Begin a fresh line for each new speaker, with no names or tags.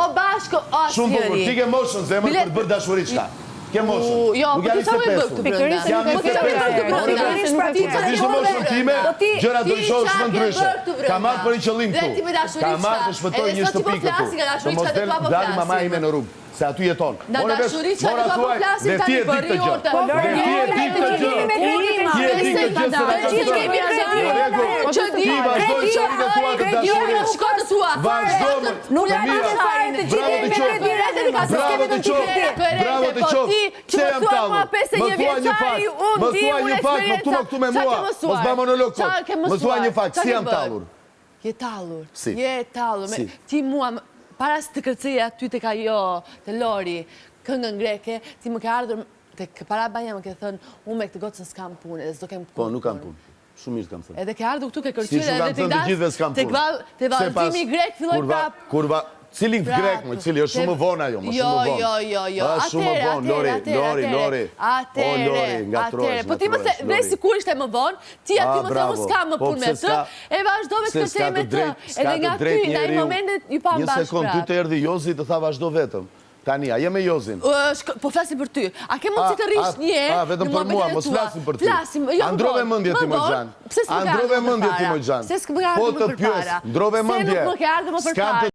O bashkë, o
Shumë bukur, ti ke moshën zemër për të bërë dashuri qka. Ke moshën.
Jo, po ti qa me bëgë të brënda?
Po ti qa me bëgë të brënda? Po ti shë moshën time, gjëra do i shohë shumë ndryshe. Ka marrë për një qëllim këtu. Ka marrë për shpëtoj një shtëpi këtu. Të mos del dali mama ime në rrugë. Se atu jeton.
Në dashuri që të po flasim të një bëri orte.
Dhe ti e dik të gjë. Ti e dik të gjë se në ka të ti vazhdoj qarin e tua të dashurie. Vazhdojmë. Bravo të qofë. Bravo të qofë. Se jam talur. Më thua një fakt. Më thua një fakt. Më këtu me mua. Më zba monolog kot. Më thua një fakt. Si jam talur?
Je talur.
Si.
Je talur. Ti mua... Para së të kërceja, ty të ka jo, të Lori, këngën greke, ti më ke ardhur, të para banja më ke thënë, unë me këtë gocën s'kam punë, edhe s'do kem punë.
Po, nuk kam punë. Shumë mirë kam thënë.
Edhe ke ardhur këtu ke kërcyre,
edhe të ndas,
të vallëzimi grek filloj prap.
Kurva, cili grek më, cili është shumë vonë ajo, më shumë vonë.
Jo, atere, po ti më the, dhe si kur ishte më vonë, ti aty më the, mu s'kam më punë me të, e vazhdove të kërcej me të, edhe nga ty, nga i momentet, ju pa më bashkë prap.
Një sekund, ty të erdi Jozi të tha vazhdo vetëm. Tani, a jeme Jozin?
Po flasim për ty. A ke mundë si të rish një e?
Vetëm për mua, mos flasim për ty. Androve mëndje ti më gjanë. Androve mëndje ti më gjanë. Po të pjesë, ndrove mëndje.
Se nuk më ke ardhë më përpara.